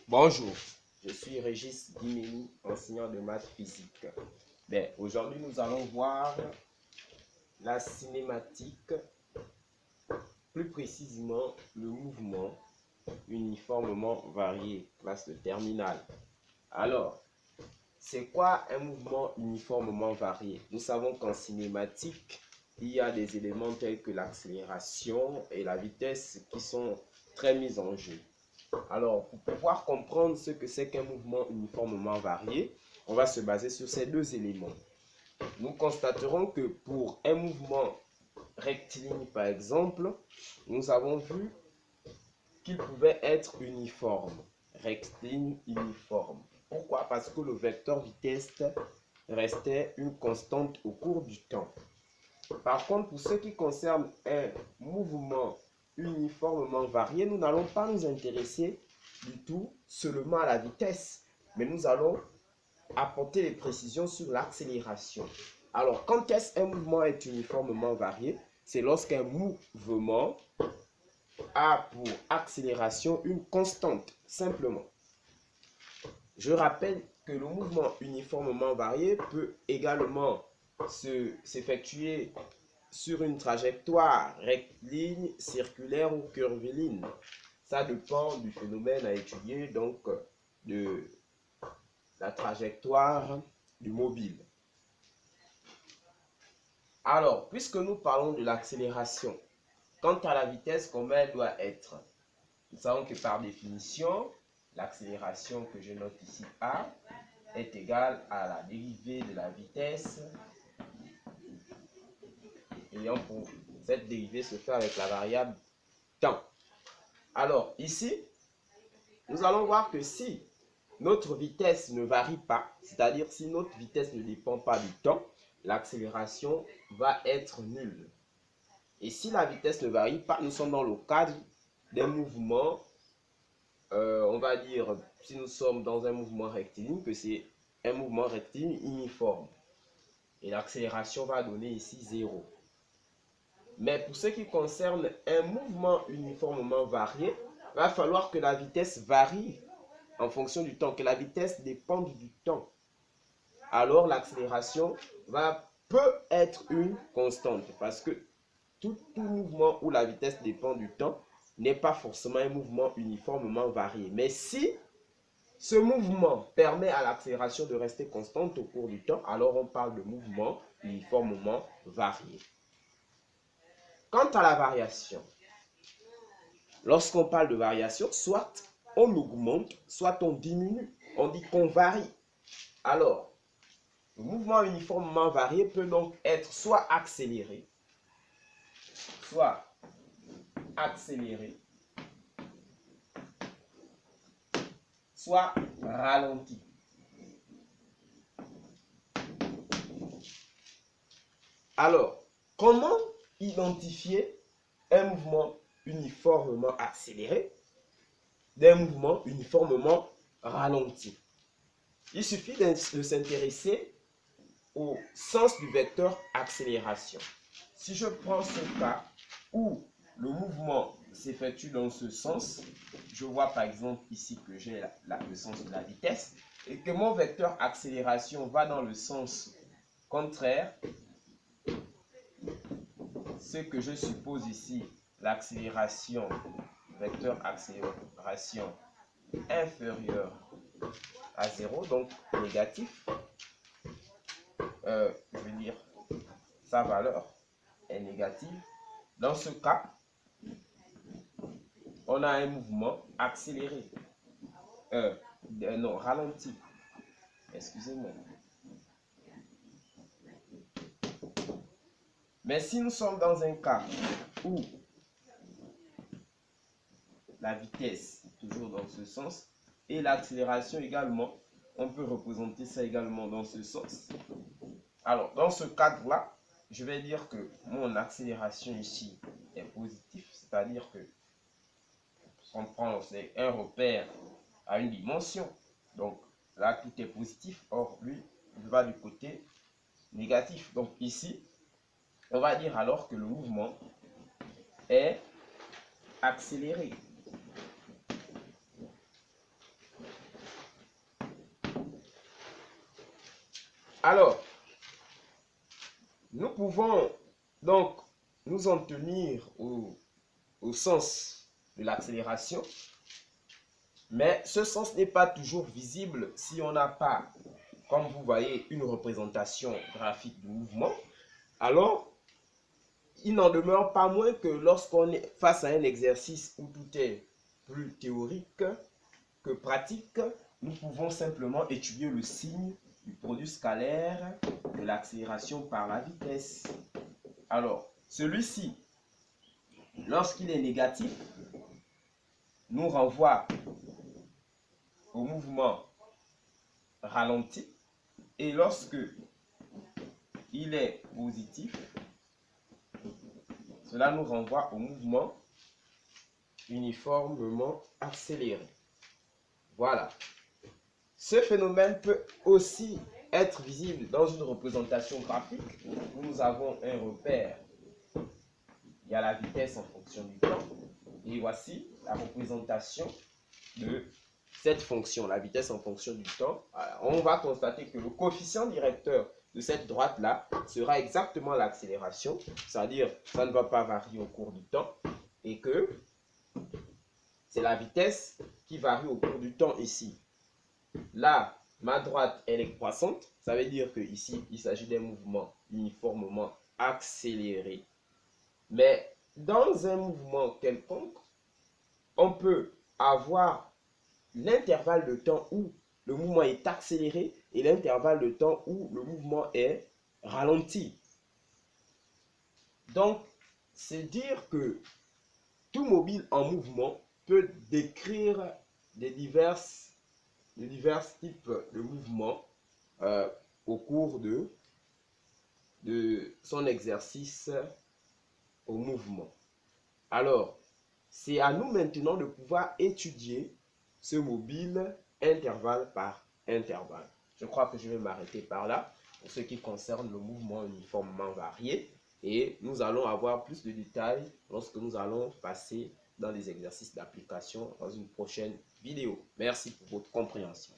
Bonjour, je suis Régis Guimény, enseignant de maths physique. Aujourd'hui, nous allons voir la cinématique, plus précisément le mouvement uniformément varié, classe de terminale. Alors, c'est quoi un mouvement uniformément varié? Nous savons qu'en cinématique, il y a des éléments tels que l'accélération et la vitesse qui sont très mis en jeu. Alors, pour pouvoir comprendre ce que c'est qu'un mouvement uniformément varié, on va se baser sur ces deux éléments. Nous constaterons que pour un mouvement rectiligne, par exemple, nous avons vu qu'il pouvait être uniforme. Rectiligne uniforme. Pourquoi? Parce que le vecteur vitesse restait une constante au cours du temps. Par contre, pour ce qui concerne un mouvement uniformément varié, nous n'allons pas nous intéresser du tout seulement à la vitesse, mais nous allons apporter des précisions sur l'accélération. Alors, quand est-ce qu'un mouvement est uniformément varié? C'est lorsqu'un mouvement a pour accélération une constante, simplement. Je rappelle que le mouvement uniformément varié peut également s'effectuer sur une trajectoire rectiligne, circulaire ou curviligne. Ça dépend du phénomène à étudier, donc de la trajectoire du mobile. Alors, puisque nous parlons de l'accélération, quant à la vitesse, comment elle doit être? Nous savons que par définition, l'accélération que je note ici A est égale à la dérivée de la vitesse ayant pour cette dérivée se fait avec la variable temps. Alors ici, nous allons voir que si notre vitesse ne varie pas, c'est-à-dire si notre vitesse ne dépend pas du temps, l'accélération va être nulle. Et si la vitesse ne varie pas, nous sommes dans le cadre d'un mouvement, on va dire, si nous sommes dans un mouvement rectiligne, que c'est un mouvement rectiligne uniforme. Et l'accélération va donner ici 0. Mais pour ce qui concerne un mouvement uniformément varié, il va falloir que la vitesse varie en fonction du temps, que la vitesse dépende du temps. Alors l'accélération peut être une constante parce que tout mouvement où la vitesse dépend du temps n'est pas forcément un mouvement uniformément varié. Mais si ce mouvement permet à l'accélération de rester constante au cours du temps, alors on parle de mouvement uniformément varié. Quant à la variation, lorsqu'on parle de variation, soit on augmente, soit on diminue. On dit qu'on varie. Alors, le mouvement uniformément varié peut donc être soit accéléré, soit ralenti. Alors, comment identifier un mouvement uniformément accéléré d'un mouvement uniformément ralenti? Il suffit de s'intéresser au sens du vecteur accélération. Si je prends ce cas où le mouvement s'effectue dans ce sens, je vois par exemple ici que j'ai le sens de la vitesse et que mon vecteur accélération va dans le sens contraire, ce que je suppose ici, l'accélération, vecteur accélération inférieur à 0, donc négatif, je veux dire, sa valeur est négative. Dans ce cas, on a un mouvement accéléré, non, ralenti, excusez-moi. Mais si nous sommes dans un cas où la vitesse est toujours dans ce sens et l'accélération également, on peut représenter ça également dans ce sens. Alors, dans ce cadre-là, je vais dire que mon accélération ici est positive, c'est-à-dire que on prend un repère à une dimension. Donc là, tout est positif. Or, lui, il va du côté négatif. Donc ici, on va dire alors que le mouvement est accéléré. Alors, nous pouvons donc nous en tenir au sens de l'accélération, mais ce sens n'est pas toujours visible si on n'a pas, comme vous voyez, une représentation graphique du mouvement. Alors, il n'en demeure pas moins que lorsqu'on est face à un exercice où tout est plus théorique que pratique, nous pouvons simplement étudier le signe du produit scalaire de l'accélération par la vitesse. Alors, celui-ci, lorsqu'il est négatif, nous renvoie au mouvement ralenti, et lorsque il est positif, cela nous renvoie au mouvement uniformément accéléré. Voilà. Ce phénomène peut aussi être visible dans une représentation graphique où nous avons un repère. Il y a la vitesse en fonction du temps. Et voici la représentation de cette fonction, la vitesse en fonction du temps. Alors, on va constater que le coefficient directeur de cette droite-là sera exactement l'accélération, c'est-à-dire ça ne va pas varier au cours du temps, et que c'est la vitesse qui varie au cours du temps ici. Là, ma droite, elle est croissante, ça veut dire que ici, il s'agit d'un mouvement uniformément accéléré. Mais dans un mouvement quelconque, on peut avoir l'intervalle de temps où le mouvement est accéléré et l'intervalle de temps où le mouvement est ralenti. Donc, c'est dire que tout mobile en mouvement peut décrire des divers types de mouvements au cours de son exercice au mouvement. Alors, c'est à nous maintenant de pouvoir étudier ce mobile intervalle par intervalle. Je crois que je vais m'arrêter par là pour ce qui concerne le mouvement uniformément varié, et nous allons avoir plus de détails lorsque nous allons passer dans les exercices d'application dans une prochaine vidéo. Merci pour votre compréhension.